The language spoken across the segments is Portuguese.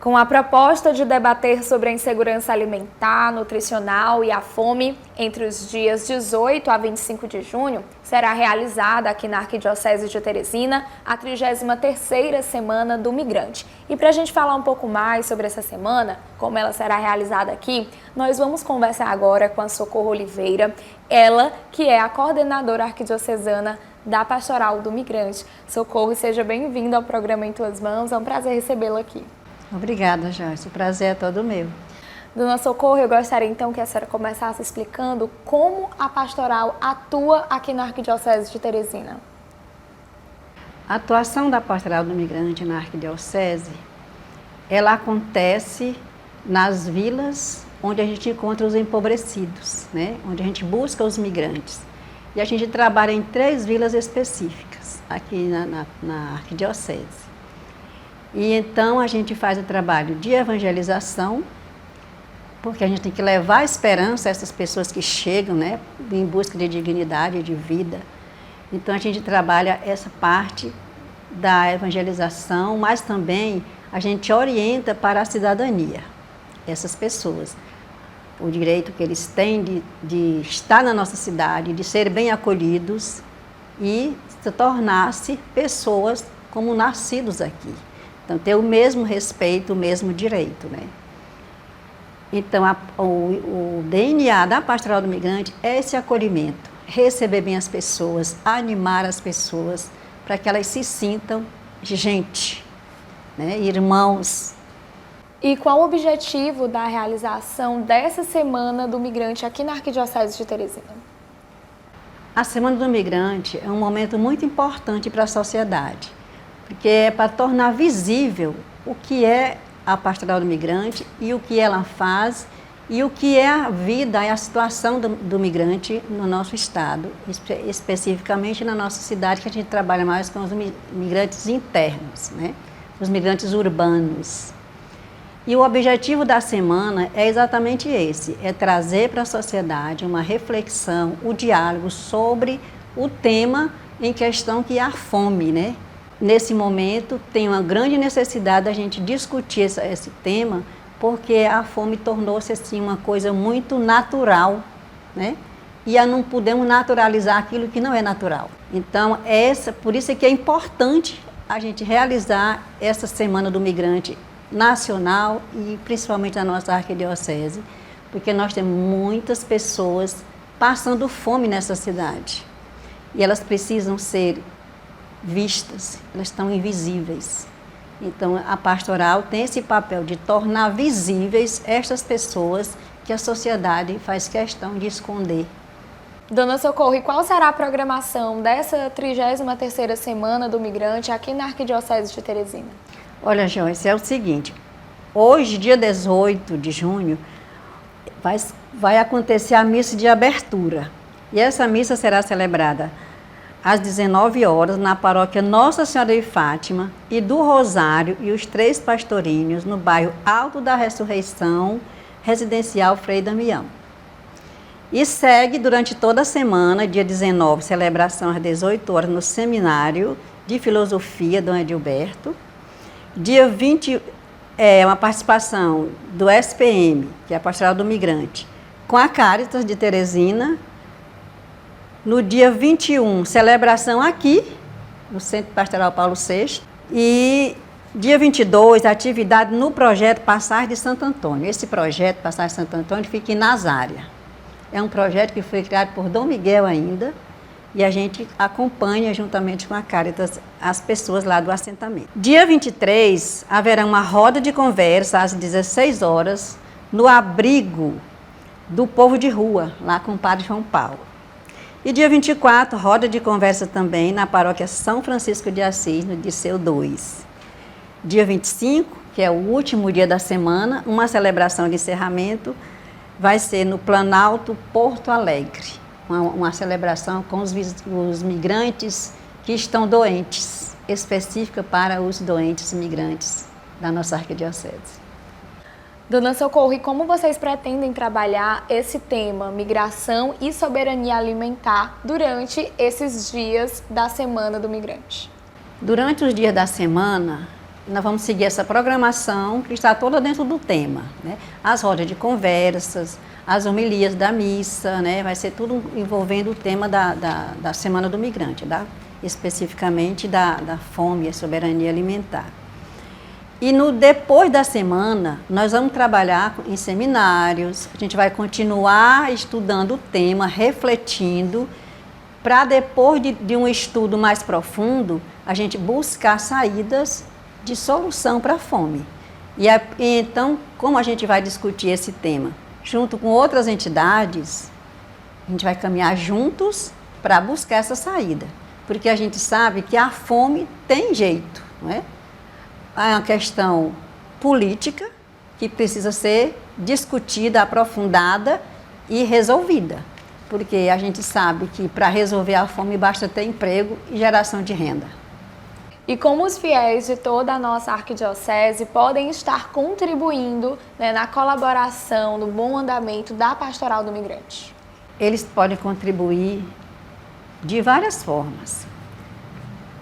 Com a proposta de debater sobre a insegurança alimentar, nutricional e a fome, entre os dias 18 a 25 de junho, será realizada aqui na Arquidiocese de Teresina a 33ª Semana do Migrante. E para a gente falar um pouco mais sobre essa semana, como ela será realizada aqui, nós vamos conversar agora com a Socorro Oliveira, ela que é a coordenadora arquidiocesana da Pastoral do Migrante. Socorro, seja bem-vinda ao programa Em Tuas Mãos, é um prazer recebê-la aqui. Obrigada, Joyce. O prazer é todo meu. Dona Socorro, eu gostaria então que a senhora começasse explicando como a pastoral atua aqui na Arquidiocese de Teresina. A atuação da Pastoral do Migrante na Arquidiocese, ela acontece nas vilas onde a gente encontra os empobrecidos, né? Onde a gente busca os migrantes. E a gente trabalha em 3 vilas específicas aqui na Arquidiocese. E então a gente faz o trabalho de evangelização, porque a gente tem que levar esperança a essas pessoas que chegam, né, em busca de dignidade, de vida. Então a gente trabalha essa parte da evangelização, mas também a gente orienta para a cidadania essas pessoas. O direito que eles têm de estar na nossa cidade, de ser bem acolhidos e se tornar-se pessoas como nascidos aqui. Então, ter o mesmo respeito, o mesmo direito, né? Então, o DNA da Pastoral do Migrante é esse acolhimento, receber bem as pessoas, animar as pessoas, para que elas se sintam gente, né? Irmãos. E qual o objetivo da realização dessa Semana do Migrante aqui na Arquidiocese de Teresina? A Semana do Migrante é um momento muito importante para a sociedade, porque é para tornar visível o que é a Pastoral do Migrante e o que ela faz e o que é a vida e a situação do migrante no nosso estado, especificamente na nossa cidade, que a gente trabalha mais com os migrantes internos, né? Os migrantes urbanos. E o objetivo da semana é exatamente esse, é trazer para a sociedade uma reflexão, o diálogo sobre o tema em questão que é a fome, né? Nesse momento, tem uma grande necessidade da gente discutir esse tema, porque a fome tornou-se assim, uma coisa muito natural, né? E não podemos naturalizar aquilo que não é natural. Então, por isso é que é importante a gente realizar essa Semana do Migrante nacional e principalmente na nossa arquidiocese, porque nós temos muitas pessoas passando fome nessa cidade. E elas precisam ser vistas, elas estão invisíveis. Então, a pastoral tem esse papel de tornar visíveis estas pessoas que a sociedade faz questão de esconder. Dona Socorro, e qual será a programação dessa 33ª Semana do Migrante aqui na Arquidiocese de Teresina? Olha, Joyce, é o seguinte, hoje, dia 18 de junho, vai acontecer a missa de abertura. E essa missa será celebrada às 19 horas, na paróquia Nossa Senhora de Fátima e do Rosário e os 3 pastorinhos, no bairro Alto da Ressurreição, residencial Frei Damião. E segue durante toda a semana, dia 19, celebração às 18 horas no Seminário de Filosofia Dom Edilberto. Dia 20, uma participação do SPM, que é a Pastoral do Migrante, com a Cáritas de Teresina. No dia 21, celebração aqui, no Centro Pastoral Paulo VI. E dia 22, atividade no projeto Passagem de Santo Antônio. Esse projeto Passagem de Santo Antônio fica em Nazária. É um projeto que foi criado por Dom Miguel ainda, e a gente acompanha juntamente com a Cáritas as pessoas lá do assentamento. Dia 23, haverá uma roda de conversa às 16 horas, no abrigo do povo de rua, lá com o Padre João Paulo. E dia 24, roda de conversa também na paróquia São Francisco de Assis, no Disseu 2. Dia 25, que é o último dia da semana, uma celebração de encerramento, vai ser no Planalto Porto Alegre. Uma celebração com os migrantes que estão doentes, específica para os doentes migrantes da nossa arquidiocese. Dona Socorro, e como vocês pretendem trabalhar esse tema, migração e soberania alimentar, durante esses dias da Semana do Migrante? Durante os dias da semana, nós vamos seguir essa programação que está toda dentro do tema, né? As rodas de conversas, as homilias da missa, né? Vai ser tudo envolvendo o tema da Semana do Migrante, especificamente da fome e a soberania alimentar. E depois da semana, nós vamos trabalhar em seminários, a gente vai continuar estudando o tema, refletindo, para depois de um estudo mais profundo, a gente buscar saídas de solução para a fome. E então, como a gente vai discutir esse tema? Junto com outras entidades, a gente vai caminhar juntos para buscar essa saída. Porque a gente sabe que a fome tem jeito, não é? É uma questão política que precisa ser discutida, aprofundada e resolvida. Porque a gente sabe que para resolver a fome basta ter emprego e geração de renda. E como os fiéis de toda a nossa arquidiocese podem estar contribuindo, né, na colaboração, no bom andamento da Pastoral do Migrante? Eles podem contribuir de várias formas.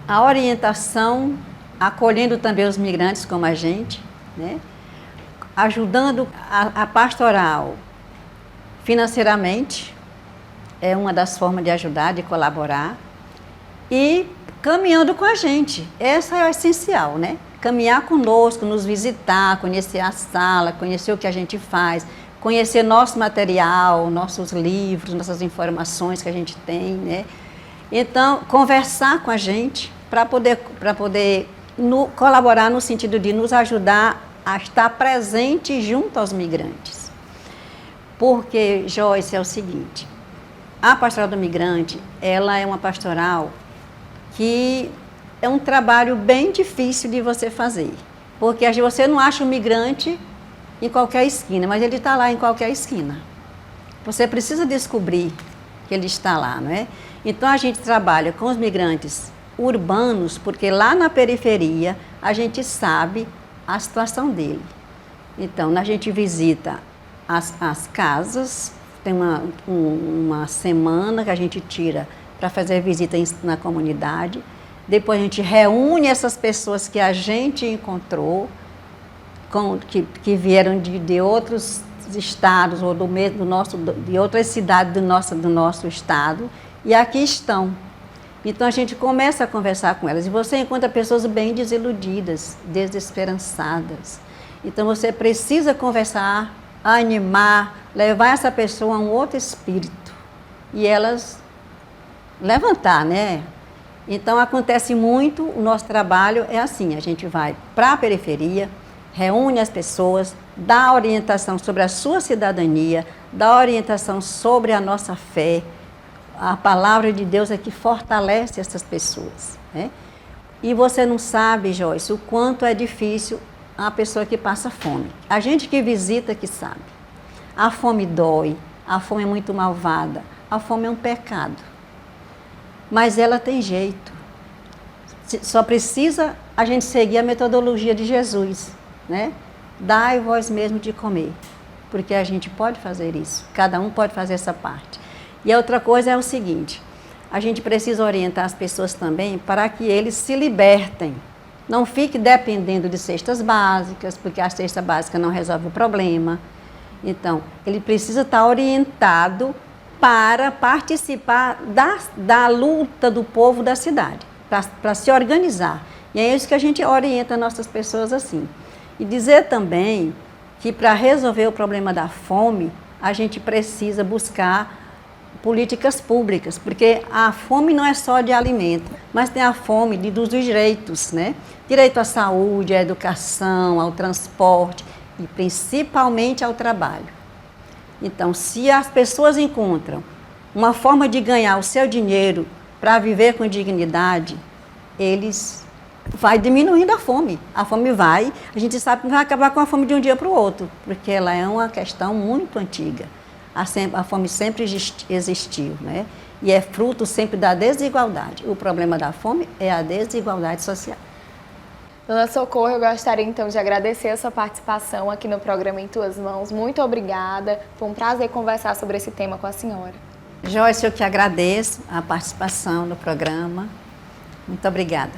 A orientação, acolhendo também os migrantes como a gente, né? Ajudando a pastoral financeiramente, é uma das formas de ajudar, de colaborar, e caminhando com a gente. Essa é o essencial, né? Caminhar conosco, nos visitar, conhecer a sala, conhecer o que a gente faz, conhecer nosso material, nossos livros, nossas informações que a gente tem, né? Então, conversar com a gente para poder colaborar no sentido de nos ajudar a estar presente junto aos migrantes. Porque, Joyce, é o seguinte, a Pastoral do Migrante, ela é uma pastoral que é um trabalho bem difícil de você fazer, porque você não acha o migrante em qualquer esquina, mas ele está lá em qualquer esquina. Você precisa descobrir que ele está lá, não é? Então a gente trabalha com os migrantes urbanos, porque lá na periferia a gente sabe a situação dele. Então a gente visita as casas, tem uma semana que a gente tira para fazer visita na comunidade. Depois a gente reúne essas pessoas que a gente encontrou, que vieram de outros estados ou de outras cidades do nosso estado, e aqui estão. Então a gente começa a conversar com elas e você encontra pessoas bem desiludidas, desesperançadas. Então você precisa conversar, animar, levar essa pessoa a um outro espírito e elas levantar, né? Então acontece muito, o nosso trabalho é assim, a gente vai para a periferia, reúne as pessoas, dá orientação sobre a sua cidadania, dá orientação sobre a nossa fé. A palavra de Deus é que fortalece essas pessoas, né? E você não sabe, Joyce, o quanto é difícil a pessoa que passa fome. A gente que visita que sabe. A fome dói, a fome é muito malvada, a fome é um pecado. Mas ela tem jeito. Só precisa a gente seguir a metodologia de Jesus, né? Dai vós mesmo de comer, porque a gente pode fazer isso, cada um pode fazer essa parte. E a outra coisa é o seguinte, a gente precisa orientar as pessoas também para que eles se libertem. Não fique dependendo de cestas básicas, porque a cesta básica não resolve o problema. Então, ele precisa estar orientado para participar da luta do povo da cidade, para se organizar. E é isso que a gente orienta nossas pessoas assim. E dizer também que para resolver o problema da fome, a gente precisa buscar políticas públicas, porque a fome não é só de alimento, mas tem a fome dos direitos, né? Direito à saúde, à educação, ao transporte e principalmente ao trabalho. Então, se as pessoas encontram uma forma de ganhar o seu dinheiro para viver com dignidade, eles vai diminuindo a fome. A fome vai, a gente sabe que não vai acabar com a fome de um dia para o outro, porque ela é uma questão muito antiga. A fome sempre existiu, né? E é fruto sempre da desigualdade. O problema da fome é a desigualdade social. Dona Socorro, eu gostaria então de agradecer a sua participação aqui no programa Em Tuas Mãos. Muito obrigada. Foi um prazer conversar sobre esse tema com a senhora. Joyce, eu que agradeço a participação no programa. Muito obrigada.